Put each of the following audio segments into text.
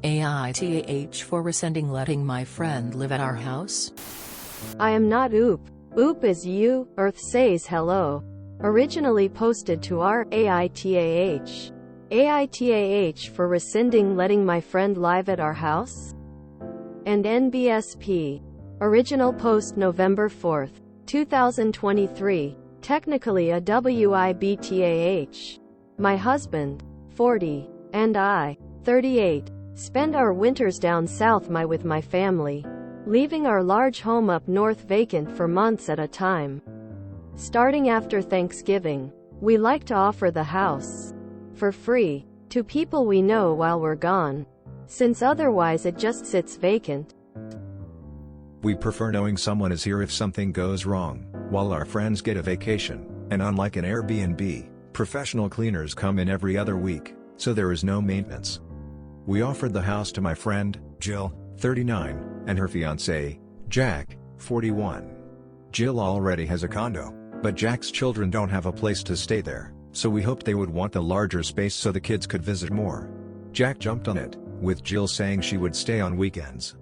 AITAH for rescinding letting my friend live at our house? I am not Oop. Oop is you, Earth says hello. Originally posted to our AITAH. AITAH for rescinding letting my friend live at our house? And NBSP. Original post November 4, 2023. Technically a WIBTAH. My husband, 40, and I, 38, spend our winters down south with my family, leaving our large home up north vacant for months at a time. Starting after Thanksgiving, we like to offer the house for free to people we know while we're gone, since otherwise it just sits vacant. We prefer knowing someone is here if something goes wrong, while our friends get a vacation, and unlike an Airbnb, professional cleaners come in every other week, so there is no maintenance. We offered the house to my friend, Jill, 39, and her fiancé, Jack, 41. Jill already has a condo, but Jack's children don't have a place to stay there, so we hoped they would want the larger space so the kids could visit more. Jack jumped on it, with Jill saying she would stay on weekends.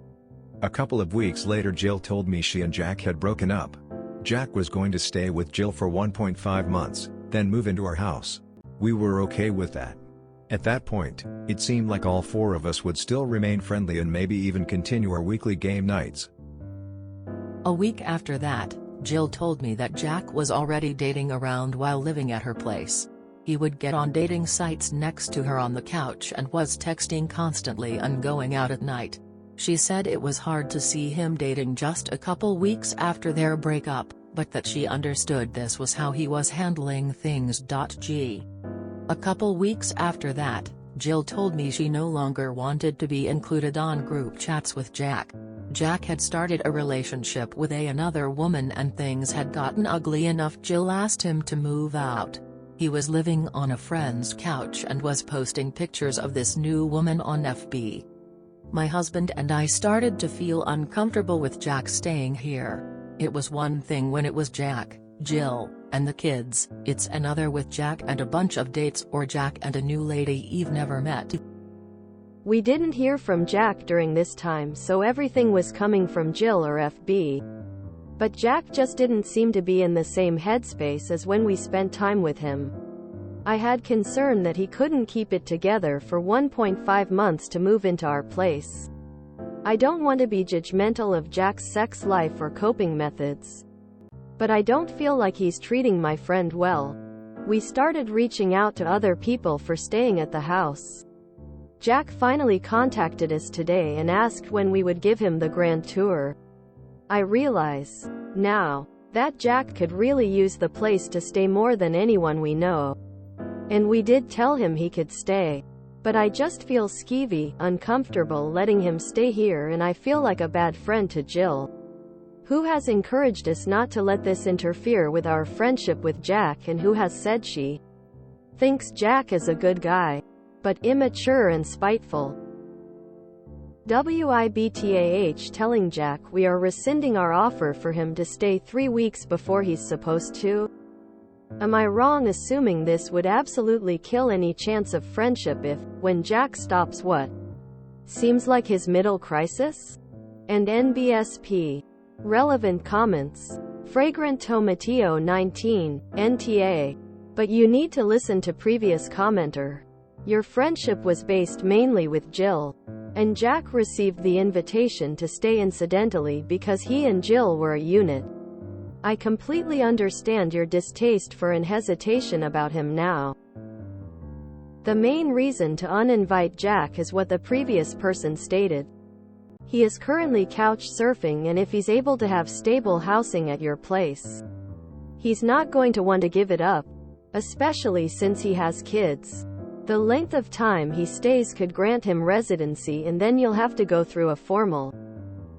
A couple of weeks later Jill told me she and Jack had broken up. Jack was going to stay with Jill for 1.5 months, then move into our house. We were okay with that. At that point, it seemed like all four of us would still remain friendly and maybe even continue our weekly game nights. A week after that, Jill told me that Jack was already dating around while living at her place. He would get on dating sites next to her on the couch and was texting constantly and going out at night. She said it was hard to see him dating just a couple weeks after their breakup, but that she understood this was how he was handling things. A couple weeks after that, Jill told me she no longer wanted to be included on group chats with Jack. Jack had started a relationship with another woman and things had gotten ugly enough. Jill asked him to move out. He was living on a friend's couch and was posting pictures of this new woman on FB. My husband and I started to feel uncomfortable with Jack staying here. It was one thing when it was Jack, Jill, and the kids, it's another with Jack and a bunch of dates or Jack and a new lady you've never met. We didn't hear from Jack during this time, so everything was coming from Jill or FB. But Jack just didn't seem to be in the same headspace as when we spent time with him. I had concern that he couldn't keep it together for 1.5 months to move into our place. I don't want to be judgmental of Jack's sex life or coping methods, but I don't feel like he's treating my friend well. We started reaching out to other people for staying at the house. Jack finally contacted us today and asked when we would give him the grand tour. I realize now that Jack could really use the place to stay more than anyone we know. And we did tell him he could stay. But I just feel skeevy, uncomfortable letting him stay here, and I feel like a bad friend to Jill, who has encouraged us not to let this interfere with our friendship with Jack and who has said she thinks Jack is a good guy, but immature and spiteful. WIBTAH telling Jack we are rescinding our offer for him to stay 3 weeks before he's supposed to? Am I wrong assuming this would absolutely kill any chance of friendship if, when Jack stops what seems like his middle crisis? And NBSP. Relevant comments. Fragrant Tomatio 19, NTA. But you need to listen to previous commenter. Your friendship was based mainly with Jill, and Jack received the invitation to stay incidentally because he and Jill were a unit. I completely understand your distaste for and hesitation about him now. The main reason to uninvite Jack is what the previous person stated. He is currently couch surfing, and if he's able to have stable housing at your place, he's not going to want to give it up, especially since he has kids. The length of time he stays could grant him residency, and then you'll have to go through a formal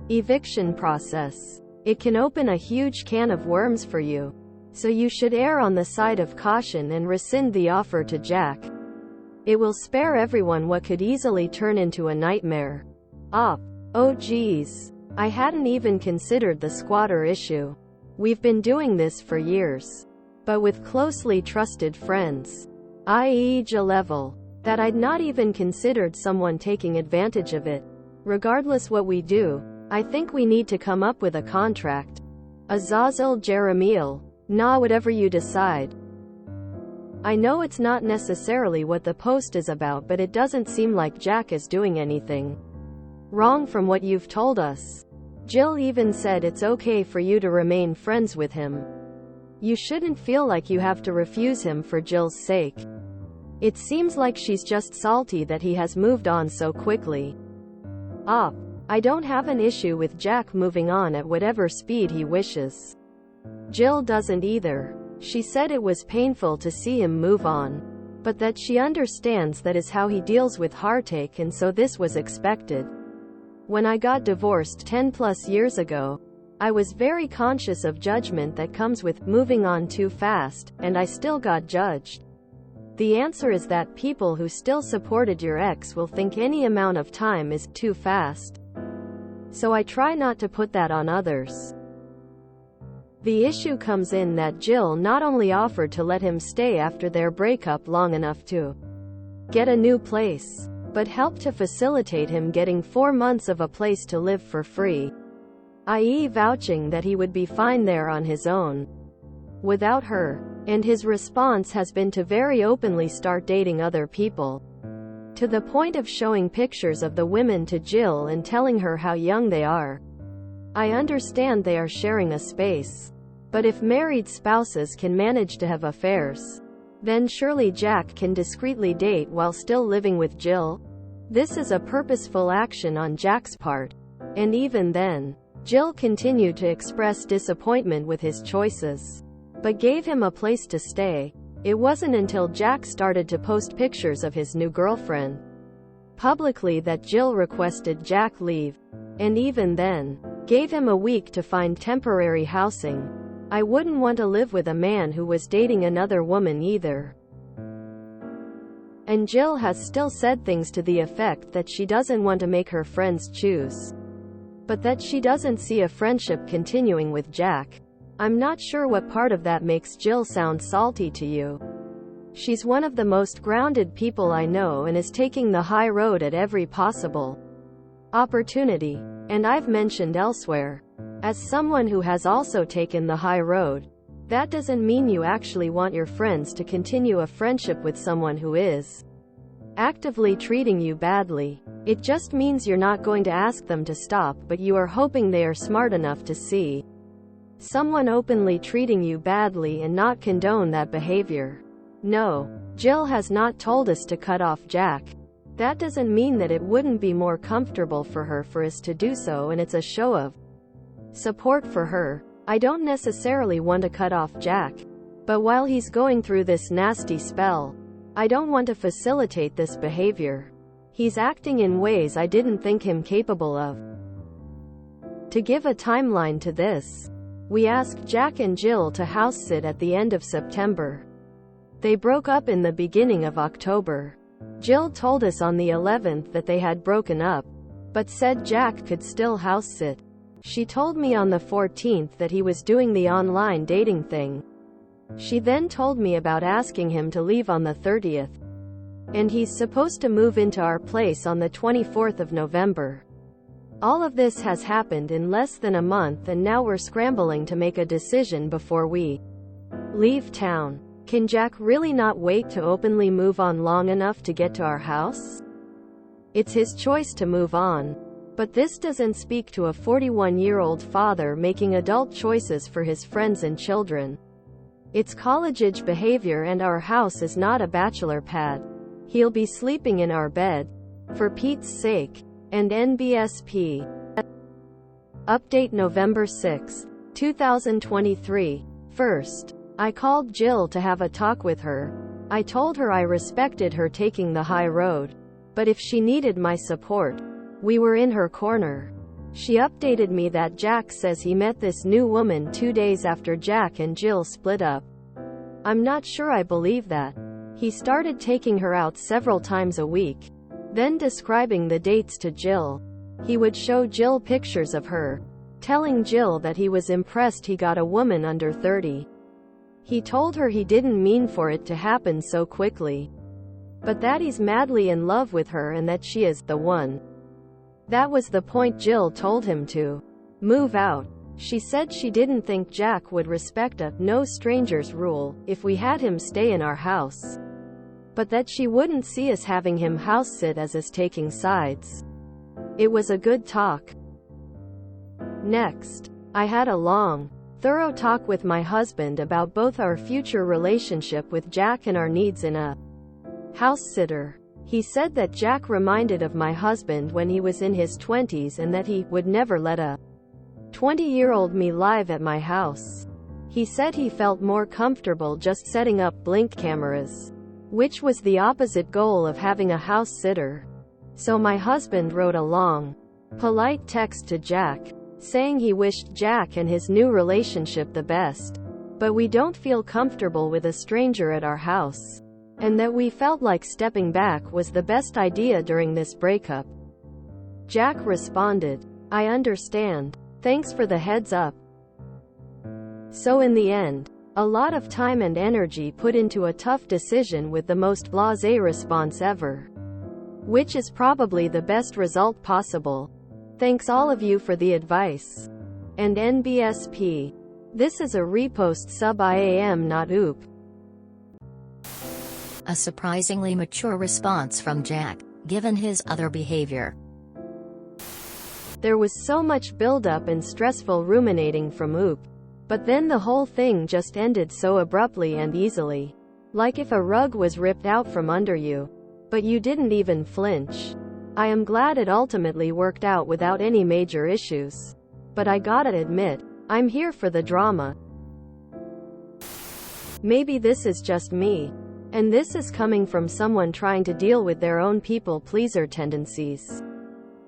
eviction process. It can open a huge can of worms for you. So you should err on the side of caution and rescind the offer to Jack. It will spare everyone what could easily turn into a nightmare. Oh geez. I hadn't even considered the squatter issue. We've been doing this for years, but with closely trusted friends, i.e. Level. that I'd not even considered someone taking advantage of it. Regardless what we do, I think we need to come up with a contract. Azazel Jeremiel. Nah, whatever you decide. I know it's not necessarily what the post is about, but it doesn't seem like Jack is doing anything wrong from what you've told us. Jill even said it's okay for you to remain friends with him. You shouldn't feel like you have to refuse him for Jill's sake. It seems like she's just salty that he has moved on so quickly. I don't have an issue with Jack moving on at whatever speed he wishes. Jill doesn't either. She said it was painful to see him move on, but that she understands that is how he deals with heartache, and so this was expected. When I got divorced 10+ years ago, I was very conscious of judgment that comes with moving on too fast, and I still got judged. The answer is that people who still supported your ex will think any amount of time is too fast. So I try not to put that on others. The issue comes in that Jill not only offered to let him stay after their breakup long enough to get a new place, but helped to facilitate him getting 4 months of a place to live for free, i.e. vouching that he would be fine there on his own, without her. And his response has been to very openly start dating other people, to the point of showing pictures of the women to Jill and telling her how young they are. I understand they are sharing a space, but if married spouses can manage to have affairs, then surely Jack can discreetly date while still living with Jill. This is a purposeful action on Jack's part, and even then, Jill continued to express disappointment with his choices, but gave him a place to stay. It wasn't until Jack started to post pictures of his new girlfriend publicly that Jill requested Jack leave, and even then, gave him a week to find temporary housing. I wouldn't want to live with a man who was dating another woman either. And Jill has still said things to the effect that she doesn't want to make her friends choose, but that she doesn't see a friendship continuing with Jack. I'm not sure what part of that makes Jill sound salty to you. She's one of the most grounded people I know and is taking the high road at every possible opportunity. And I've mentioned elsewhere, as someone who has also taken the high road, that doesn't mean you actually want your friends to continue a friendship with someone who is actively treating you badly. It just means you're not going to ask them to stop, but you are hoping they are smart enough to see someone openly treating you badly and not condone that behavior. No, Jill has not told us to cut off Jack. That doesn't mean that it wouldn't be more comfortable for her for us to do so, and it's a show of support for her. I don't necessarily want to cut off Jack, but while he's going through this nasty spell, I don't want to facilitate this behavior. He's acting in ways I didn't think him capable of. To give a timeline to this, we asked Jack and Jill to house sit at the end of September. They broke up in the beginning of October. Jill told us on the 11th that they had broken up, but said Jack could still house sit. She told me on the 14th that he was doing the online dating thing. She then told me about asking him to leave on the 30th. And he's supposed to move into our place on the 24th of November. All of this has happened in less than a month, and now we're scrambling to make a decision before we leave town. Can Jack really not wait to openly move on long enough to get to our house? It's his choice to move on. But this doesn't speak to a 41-year-old father making adult choices for his friends and children. It's college-age behavior, and our house is not a bachelor pad. He'll be sleeping in our bed. For Pete's sake. And NBSP. Update November 6, 2023. First, I called Jill to have a talk with her. I told her I respected her taking the high road, but if she needed my support, we were in her corner. She updated me that Jack says he met this new woman 2 days after Jack and Jill split up. I'm not sure I believe that. He started taking her out several times a week, then describing the dates to Jill. He would show Jill pictures of her, telling Jill that he was impressed he got a woman under 30. He told her he didn't mean for it to happen so quickly. but that he's madly in love with her and that she is the one. That was the point Jill told him to move out. She said she didn't think Jack would respect a no strangers rule if we had him stay in our house, but that she wouldn't see us having him house sit as us taking sides. It was a good talk. Next, I had a long, thorough talk with my husband about both our future relationship with Jack and our needs in a house sitter. He said that Jack reminded of my husband when he was in his 20s and that he would never let a 20-year-old me live at my house. He said he felt more comfortable just setting up blink cameras, which was the opposite goal of having a house sitter. So my husband wrote a long, polite text to Jack, saying he wished Jack and his new relationship the best, but we don't feel comfortable with a stranger at our house, and that we felt like stepping back was the best idea during this breakup. Jack responded, "I understand. Thanks for the heads up." So in the end, a lot of time and energy put into a tough decision with the most blasé response ever, which is probably the best result possible. Thanks all of you for the advice. And NBSP. This is a repost sub IAM not oop. A surprisingly mature response from Jack, given his other behavior. There was so much buildup and stressful ruminating from oop. But then the whole thing just ended so abruptly and easily. Like if a rug was ripped out from under you. But you didn't even flinch. I am glad it ultimately worked out without any major issues. But I gotta admit, I'm here for the drama. Maybe this is just me. And this is coming from someone trying to deal with their own people-pleaser tendencies.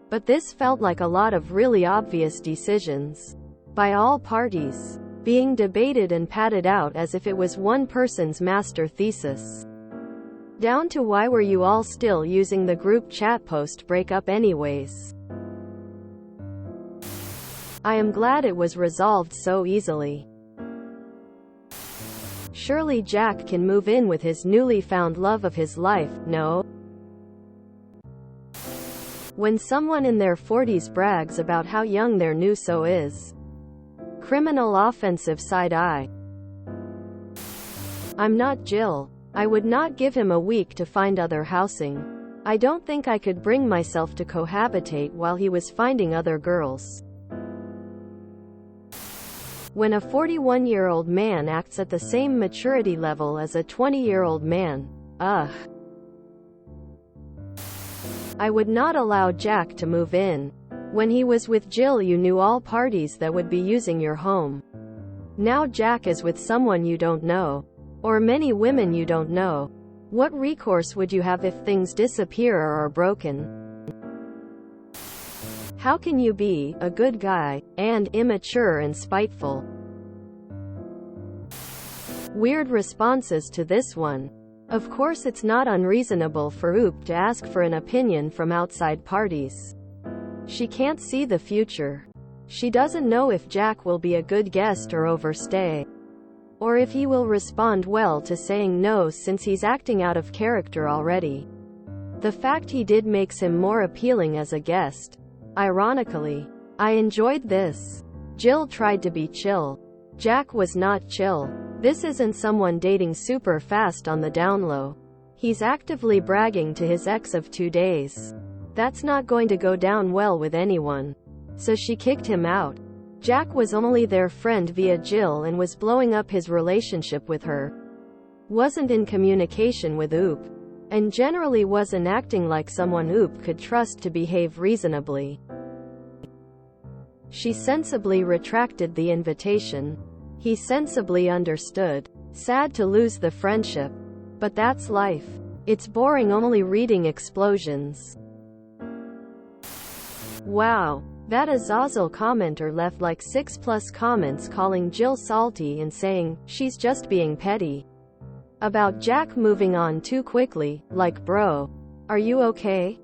But this felt like a lot of really obvious decisions, by all parties, being debated and padded out as if it was one person's master thesis. Down to why were you all still using the group chat post-breakup anyways? I am glad it was resolved so easily. Surely Jack can move in with his newly found love of his life, no? When someone in their 40s brags about how young their new so is. Criminal offensive side eye. I'm not Jill. I would not give him a week to find other housing. I don't think I could bring myself to cohabitate while he was finding other girls. When a 41-year-old man acts at the same maturity level as a 20-year-old man, ugh. I would not allow Jack to move in. When he was with Jill, you knew all parties that would be using your home. Now Jack is with someone you don't know. Or many women you don't know. What recourse would you have if things disappear or are broken? How can you be a good guy and immature and spiteful? Weird responses to this one. Of course it's not unreasonable for Oop to ask for an opinion from outside parties. She can't see the future. She doesn't know if Jack will be a good guest or overstay. Or if he will respond well to saying no since he's acting out of character already. The fact he did makes him more appealing as a guest. Ironically, I enjoyed this. Jill tried to be chill. Jack was not chill. This isn't someone dating super fast on the down low. He's actively bragging to his ex of 2 days. That's not going to go down well with anyone. So she kicked him out. Jack was only their friend via Jill and was blowing up his relationship with her. Wasn't in communication with Oop. And generally wasn't acting like someone Oop could trust to behave reasonably. She sensibly retracted the invitation. He sensibly understood. Sad to lose the friendship. But that's life. It's boring only reading explosions. Wow. That Azazel commenter left like 6+ comments calling Jill salty and saying, she's just being petty. About Jack moving on too quickly, like bro. Are you okay?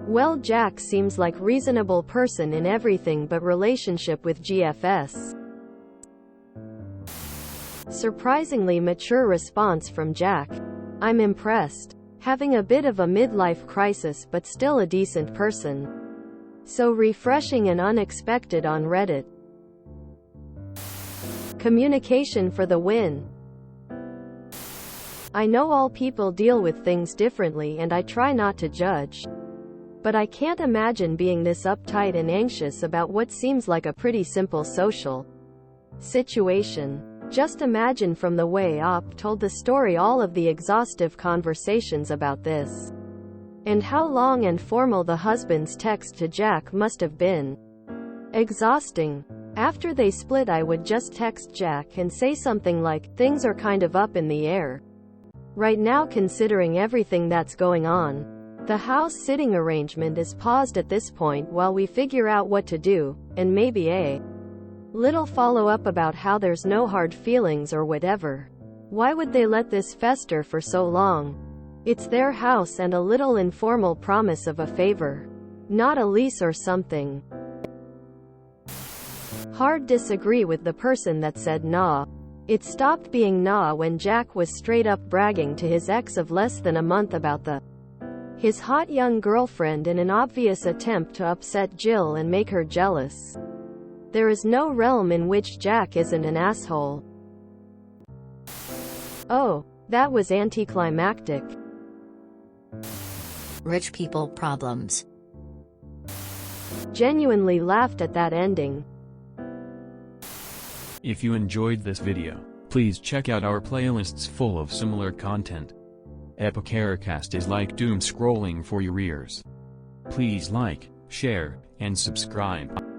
Well, Jack seems like reasonable person in everything but relationship with GFS. Surprisingly mature response from Jack. I'm impressed. Having a bit of a midlife crisis but still a decent person. So refreshing and unexpected on Reddit. Communication for the win. I know all people deal with things differently and I try not to judge. But I can't imagine being this uptight and anxious about what seems like a pretty simple social situation. Just imagine from the way Op told the story all of the exhaustive conversations about this. And how long and formal the husband's text to Jack must have been. Exhausting. After they split, I would just text Jack and say something like, "Things are kind of up in the air right now considering everything that's going on. The house sitting arrangement is paused at this point while we figure out what to do," and maybe a little follow-up about how there's no hard feelings or whatever. Why would they let this fester for so long? It's their house, and a little informal promise of a favor. Not a lease or something. Hard disagree with the person that said nah. It stopped being nah when Jack was straight up bragging to his ex of less than a month about his hot young girlfriend in an obvious attempt to upset Jill and make her jealous. There is no realm in which Jack isn't an asshole. Oh, that was anticlimactic. Rich people problems. Genuinely laughed at that ending. If you enjoyed this video, please check out our playlists full of similar content. AITAH is like doom scrolling for your ears. Please like, share, and subscribe.